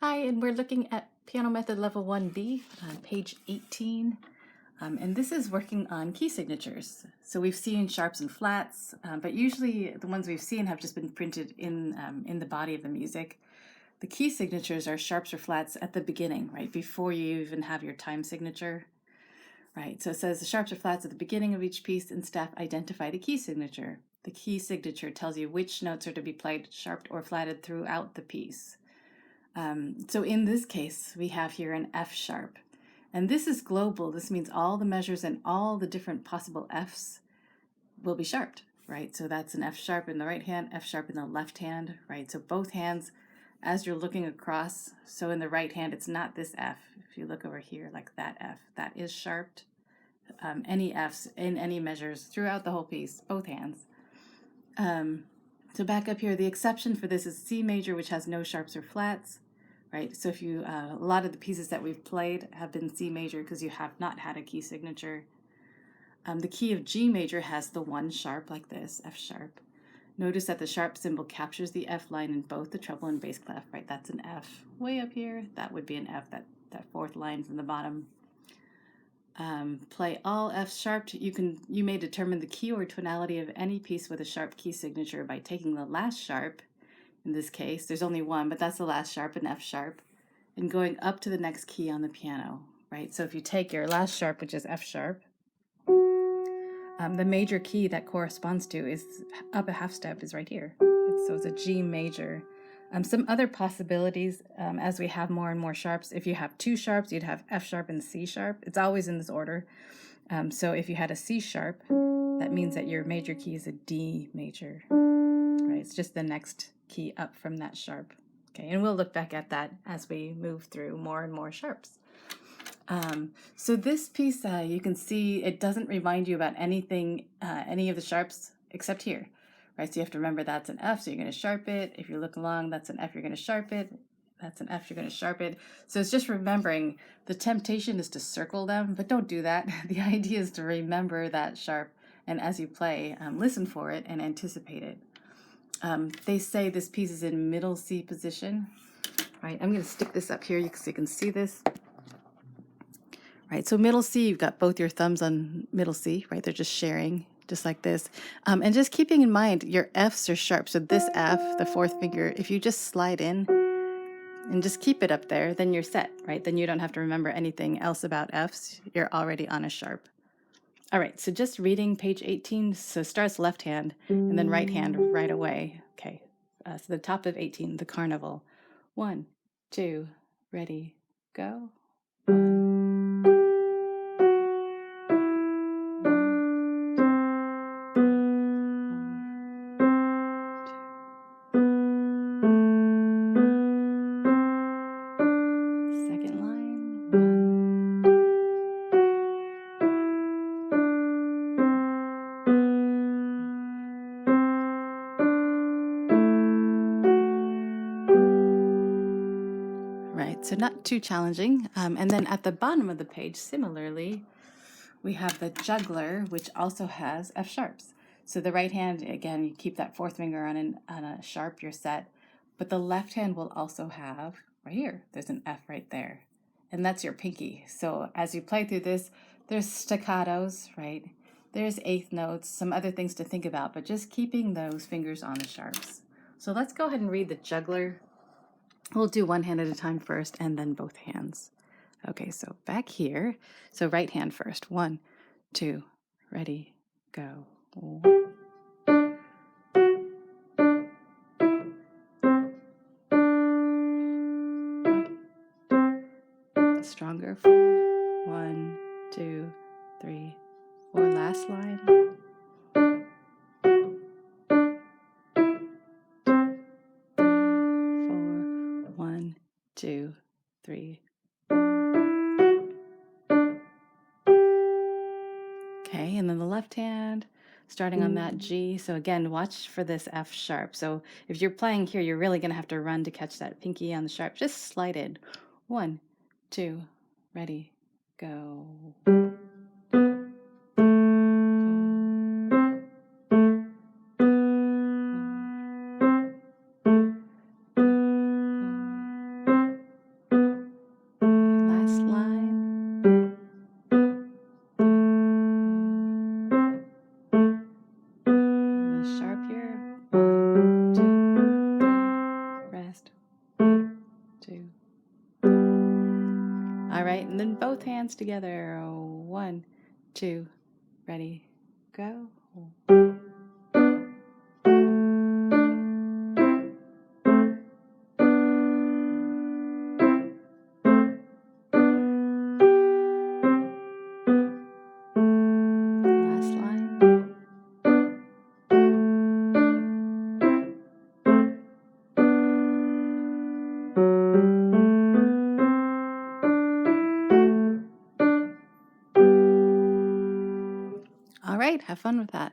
Hi, and we're looking at Piano Method Level 1B on page 18. And this is working on key signatures. So we've seen sharps and flats, but usually the ones we've seen have just been printed in the body of the music. The key signatures are sharps or flats at the beginning, right, before you even have your time signature. Right, so it says the sharps or flats at the beginning of each piece, and staff identify the key signature. The key signature tells you which notes are to be played sharped or flatted throughout the piece. So in this case, we have here an F sharp. And this is global. This means all the measures and all the different possible Fs will be sharped, right? So that's an F sharp in the right hand, F sharp in the left hand, right? So both hands, as you're looking across, so in the right hand, it's not this F. If you look over here, like that F, that is sharped. Any Fs in any measures throughout the whole piece, both hands. So back up here, the exception for this is C major, which has no sharps or flats. Right, so if you, a lot of the pieces that we've played have been C major because you have not had a key signature. The key of G major has the one sharp like this, F sharp. Notice that the sharp symbol captures the F line in both the treble and bass clef, right? That's an F way up here. That would be an F, that fourth line from the bottom. Play all F sharped. You may determine the key or tonality of any piece with a sharp key signature by taking the last sharp. In this case, there's only one, but that's the last sharp, an F sharp, and going up to the next key on the piano, right? So if you take your last sharp, which is F sharp, the major key that corresponds to is up a half step is right here. So it's a G major. Some other possibilities, as we have more and more sharps, if you have two sharps, you'd have F sharp and C sharp. It's always in this order. So if you had a C sharp, that means that your major key is a D major, right? It's just the next key up from that sharp. Okay, and we'll look back at that as we move through more and more sharps. So this piece, you can see it doesn't remind you about anything, any of the sharps except here, right? So you have to remember that's an F, so you're going to sharp it. If you look along, that's an F, you're going to sharp it. That's an F, you're going to sharp it. So it's just remembering. The temptation is to circle them, but don't do that. The idea is to remember that sharp, and as you play, listen for it and anticipate it. They say this piece is in middle C position. Right, I'm going to stick this up here so you can see this. Right, so middle C, you've got both your thumbs on middle C, right? They're just sharing, just like this. And just keeping in mind, your Fs are sharp. So this F, the fourth finger, if you just slide in and just keep it up there, then you're set, right? Then you don't have to remember anything else about Fs. You're already on a sharp. All right, so just reading page 18, so starts left hand and then right hand right away. Okay, so the top of 18, the carnival. 1, 2, ready, go. 1, second line. 1. Right, so not too challenging. And then at the bottom of the page, similarly, we have the juggler, which also has F sharps. So the right hand, again, you keep that fourth finger on a sharp, you're set. But the left hand will also have, right here, there's an F right there. And that's your pinky. So as you play through this, there's staccatos, right? There's eighth notes, some other things to think about, but just keeping those fingers on the sharps. So let's go ahead and read the juggler. We'll do one hand at a time first and then both hands. Okay, so back here. So right hand first. 1, 2, ready, go. Stronger. 4, 1, 2, 3, 4. Last line. 3, 4, 1, 2, 3, 4. Okay, and then the left hand, starting on that G. So again, watch for this F sharp. So if you're playing here, you're really going to have to run to catch that pinky on the sharp. Just slide it. 1, 2, ready, go. 4, All right, and then both hands together. 1, 2, ready, go. Last line. All right, have fun with that.